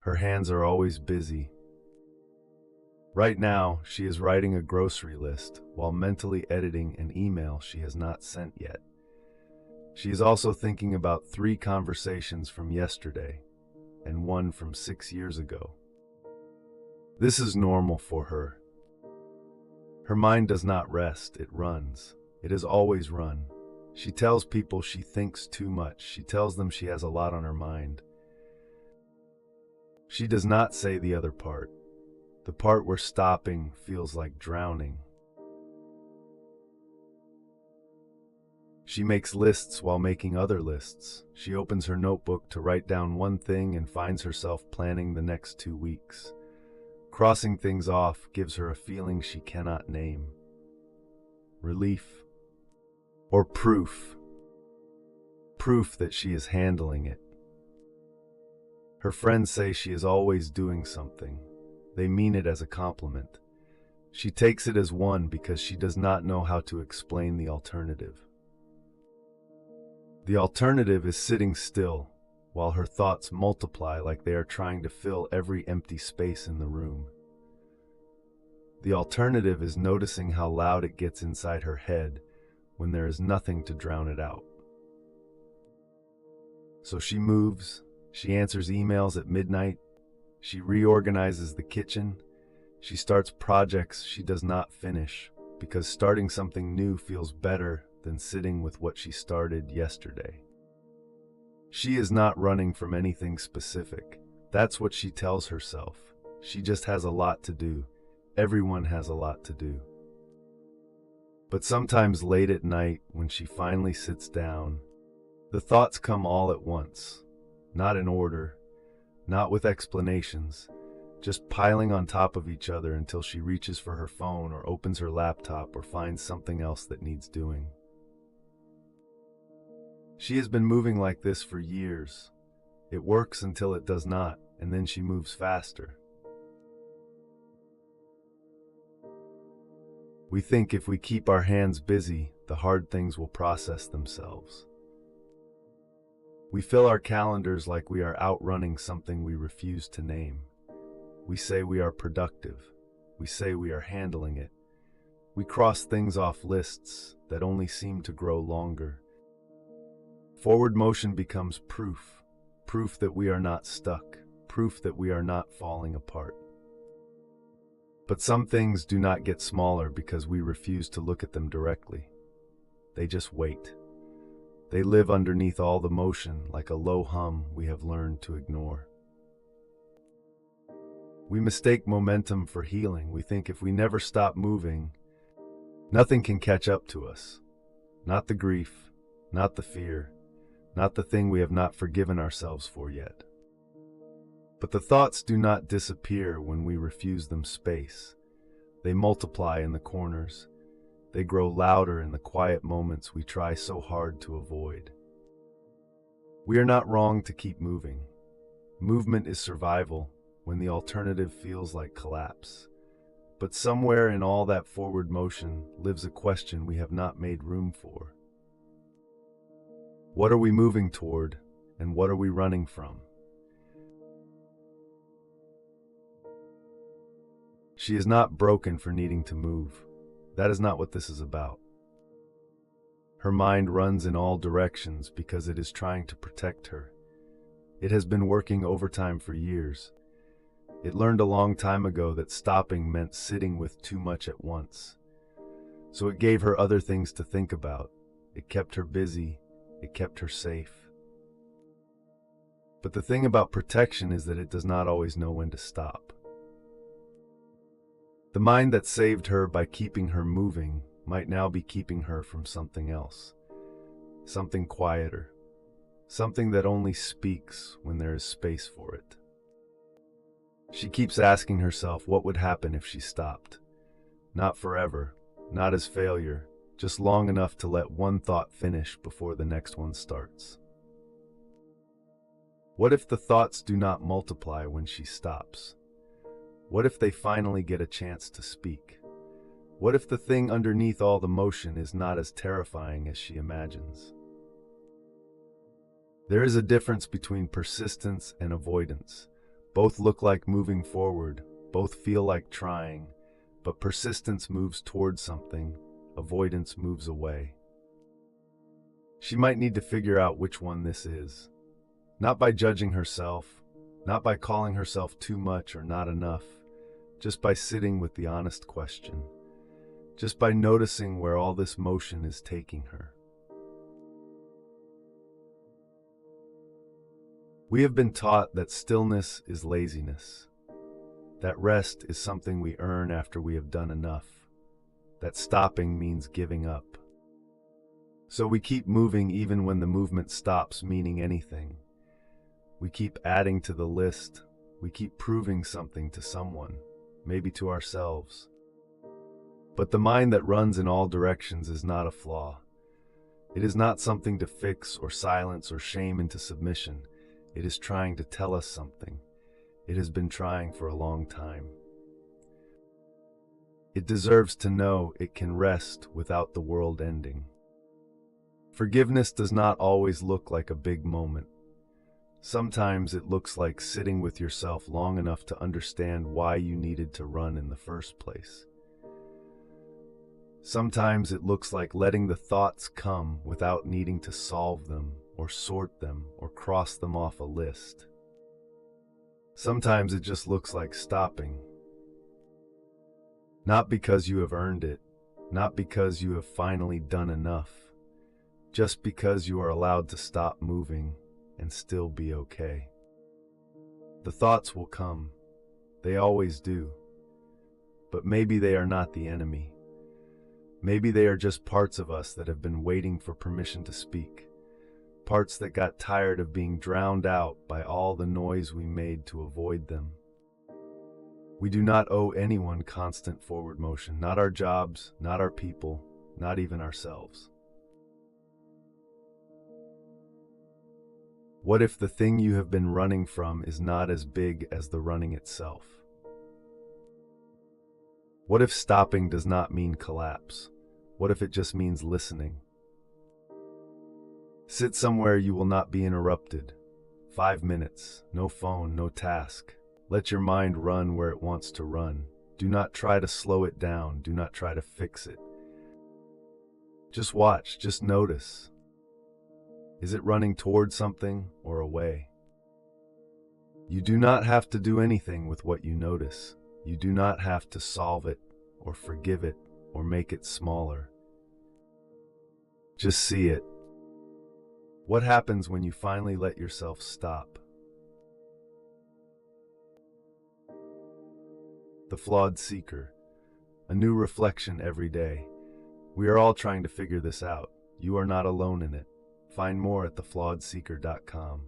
Her hands are always busy. Right now, she is writing a grocery list while mentally editing an email she has not sent yet. She is also thinking about 3 conversations from yesterday and 1 from 6 years ago. This is normal for her. Her mind does not rest, it runs. It has always run. She tells people she thinks too much. She tells them she has a lot on her mind. She does not say the other part. The part where stopping feels like drowning. She makes lists while making other lists. She opens her notebook to write down one thing and finds herself planning the next 2 weeks. Crossing things off gives her a feeling she cannot name. Relief. Or proof. Proof that she is handling it. Her friends say she is always doing something. They mean it as a compliment. She takes it as one because she does not know how to explain the alternative. The alternative is sitting still, while her thoughts multiply like they are trying to fill every empty space in the room. The alternative is noticing how loud it gets inside her head when there is nothing to drown it out. So she moves, she answers emails at midnight, she reorganizes the kitchen, she starts projects she does not finish, because starting something new feels better than sitting with what she started yesterday. She is not running from anything specific. That's what she tells herself. She just has a lot to do. Everyone has a lot to do. But sometimes late at night, when she finally sits down, the thoughts come all at once, not in order, not with explanations, just piling on top of each other until she reaches for her phone or opens her laptop or finds something else that needs doing. She has been moving like this for years. It works until it does not, and then she moves faster. We think if we keep our hands busy, the hard things will process themselves. We fill our calendars like we are outrunning something we refuse to name. We say we are productive. We say we are handling it. We cross things off lists that only seem to grow longer. Forward motion becomes proof. Proof that we are not stuck. Proof that we are not falling apart. But some things do not get smaller because we refuse to look at them directly. They just wait. They live underneath all the motion like a low hum we have learned to ignore. We mistake momentum for healing. We think if we never stop moving, nothing can catch up to us. Not the grief, not the fear, not the thing we have not forgiven ourselves for yet. But the thoughts do not disappear when we refuse them space. They multiply in the corners. They grow louder in the quiet moments we try so hard to avoid. We are not wrong to keep moving. Movement is survival when the alternative feels like collapse. But somewhere in all that forward motion lives a question we have not made room for. What are we moving toward, and what are we running from? She is not broken for needing to move. That is not what this is about. Her mind runs in all directions because it is trying to protect her. It has been working overtime for years. It learned a long time ago that stopping meant sitting with too much at once. So it gave her other things to think about. It kept her busy. It kept her safe. But the thing about protection is that it does not always know when to stop. The mind that saved her by keeping her moving might now be keeping her from something else. Something quieter. Something that only speaks when there is space for it. She keeps asking herself what would happen if she stopped. Not forever, not as failure, just long enough to let one thought finish before the next one starts. What if the thoughts do not multiply when she stops? What if they finally get a chance to speak? What if the thing underneath all the motion is not as terrifying as she imagines? There is a difference between persistence and avoidance. Both look like moving forward, both feel like trying, but persistence moves towards something, avoidance moves away. She might need to figure out which one this is. Not by judging herself, not by calling herself too much or not enough, just by sitting with the honest question, just by noticing where all this motion is taking her. We have been taught that stillness is laziness, that rest is something we earn after we have done enough, that stopping means giving up. So we keep moving even when the movement stops meaning anything. We keep adding to the list. We keep proving something to someone, maybe to ourselves. But the mind that runs in all directions is not a flaw. It is not something to fix or silence or shame into submission. It is trying to tell us something. It has been trying for a long time. It deserves to know it can rest without the world ending. Forgiveness does not always look like a big moment. Sometimes it looks like sitting with yourself long enough to understand why you needed to run in the first place. Sometimes it looks like letting the thoughts come without needing to solve them or sort them or cross them off a list. Sometimes it just looks like stopping. Not because you have earned it, not because you have finally done enough, just because you are allowed to stop moving and still be okay. The thoughts will come. They always do. But maybe they are not the enemy. Maybe they are just parts of us that have been waiting for permission to speak. Parts that got tired of being drowned out by all the noise we made to avoid them. We do not owe anyone constant forward motion, not our jobs, not our people, not even ourselves. What if the thing you have been running from is not as big as the running itself? What if stopping does not mean collapse? What if it just means listening? Sit somewhere you will not be interrupted. 5 minutes, no phone, no task. Let your mind run where it wants to run. Do not try to slow it down. Do not try to fix it. Just watch, just notice. Is it running toward something or away? You do not have to do anything with what you notice. You do not have to solve it or forgive it or make it smaller. Just see it. What happens when you finally let yourself stop? The Flawed Seeker. A new reflection every day. We are all trying to figure this out. You are not alone in it. Find more at theflawedseeker.com.